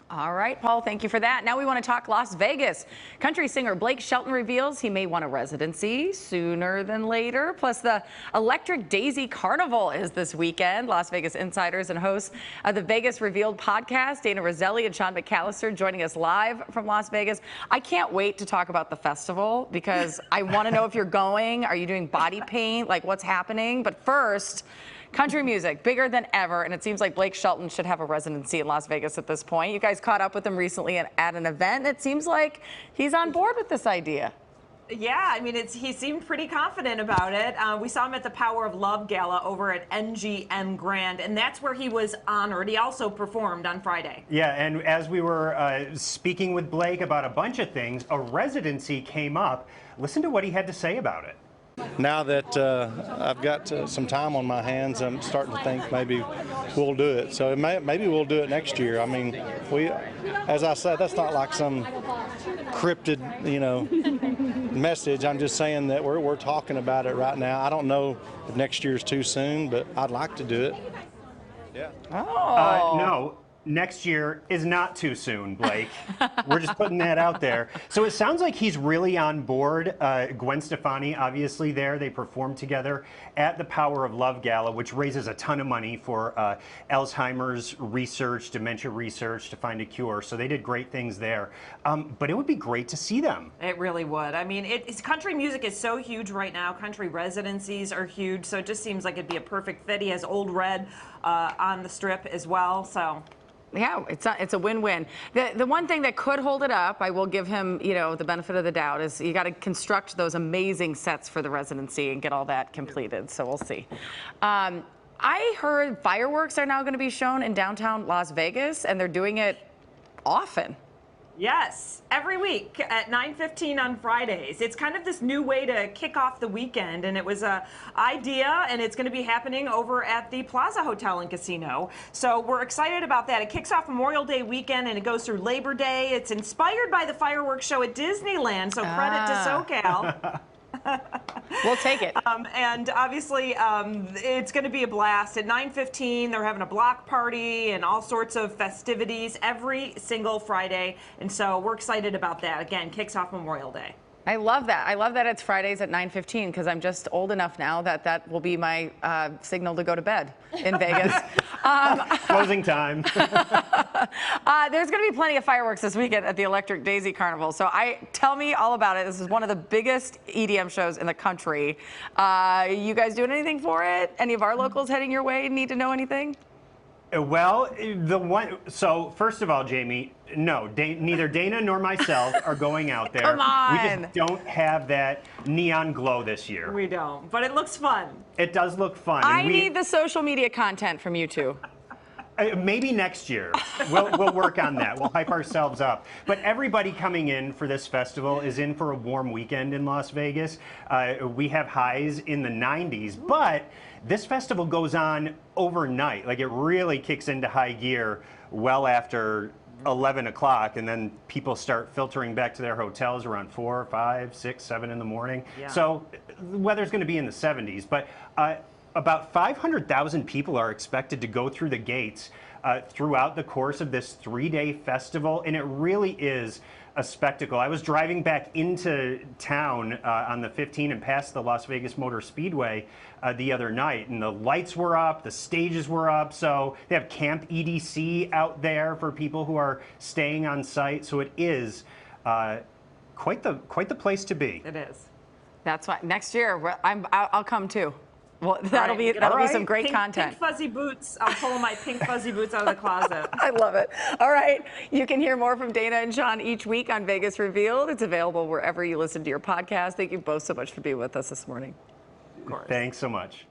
All right, Paul, thank you for that. Now we want to talk Las Vegas. Country singer Blake Shelton reveals he may want a residency sooner than later. Plus, the Electric Daisy Carnival is this weekend. Las Vegas insiders and hosts of the Vegas Revealed podcast, Dayna, Roselli, and Sean McAllister, joining us live from Las Vegas. I can't wait to talk about the festival because I want to know if you're going. Are you doing body paint? Like, what's happening? But first, country music, bigger than ever, and it seems like Blake Shelton should have a residency in Las Vegas at this point. You guys caught up with him recently at an event, and it seems like he's on board with this idea. Yeah, I mean, he seemed pretty confident about it. We saw him at the Power of Love Gala over at NGM Grand, and that's where he was honored. He also performed on Friday. Yeah, and as we were speaking with Blake about a bunch of things, a residency came up. Listen to what he had to say about it. Now that I've got some time on my hands, I'm starting to think maybe we'll do it. So maybe we'll do it next year. I mean, as I said, that's not like some cryptid, message. I'm just saying that we're talking about it right now. I don't know if next year's too soon, but I'd like to do it. Yeah. Oh. No. Next year is not too soon, Blake. We're just putting that out there. So it sounds like he's really on board. Gwen Stefani, obviously, there. They performed together at the Power of Love Gala, which raises a ton of money for Alzheimer's research, dementia research to find a cure. So they did great things there. But it would be great to see them. It really would. I mean, country music is so huge right now. Country residencies are huge. So it just seems like it'd be a perfect fit. He has Old Red on the Strip as well. So. Yeah, it's a win-win. The one thing that could hold it up, I will give him, the benefit of the doubt, is you got to construct those amazing sets for the residency and get all that completed. So we'll see. I heard fireworks are now going to be shown in downtown Las Vegas, and they're doing it often. Yes, every week at 9:15 on Fridays. It's kind of this new way to kick off the weekend, and it was an idea, and it's going to be happening over at the Plaza Hotel and Casino. So we're excited about that. It kicks off Memorial Day weekend, and it goes through Labor Day. It's inspired by the fireworks show at Disneyland, so credit to SoCal. We'll take it. And obviously, it's going to be a blast. At 9:15, they're having a block party and all sorts of festivities every single Friday. And so we're excited about that. Again, kicks off Memorial Day. I love that. I love that it's Fridays at 9:15 because I'm just old enough now that will be my signal to go to bed in Vegas. Closing time. There's going to be plenty of fireworks this weekend at the Electric Daisy Carnival. So tell me all about it. This is one of the biggest EDM shows in the country. You guys doing anything for it? Any of our locals heading your way need to know anything? Well, so first of all, Jamie, no, neither Dayna nor myself are going out there. Come on. We just don't have that neon glow this year. We don't, but it looks fun. It does look fun. I need the social media content from you two. Maybe next year. We'll work on that. We'll hype ourselves up. But everybody coming in for this festival is in for a warm weekend in Las Vegas. We have highs in the 90s, but this festival goes on overnight. Like, it really kicks into high gear well after 11 o'clock, and then people start filtering back to their hotels around 4, 5, 6, 7 in the morning. Yeah. So the weather's going to be in the 70s, but about 500,000 people are expected to go through the gates throughout the course of this 3-day festival, and it really is a spectacle. I was driving back into town on the 15 and past the Las Vegas Motor Speedway the other night, and the lights were up, the stages were up, so they have Camp EDC out there for people who are staying on site, so it is quite the place to be. It is. That's why next year I'll come too. Well, that'll be some great content. Pink fuzzy boots. I'll pull my pink fuzzy boots out of the closet. I love it. All right. You can hear more from Dayna and Sean each week on Vegas Revealed. It's available wherever you listen to your podcast. Thank you both so much for being with us this morning. Of course. Thanks so much.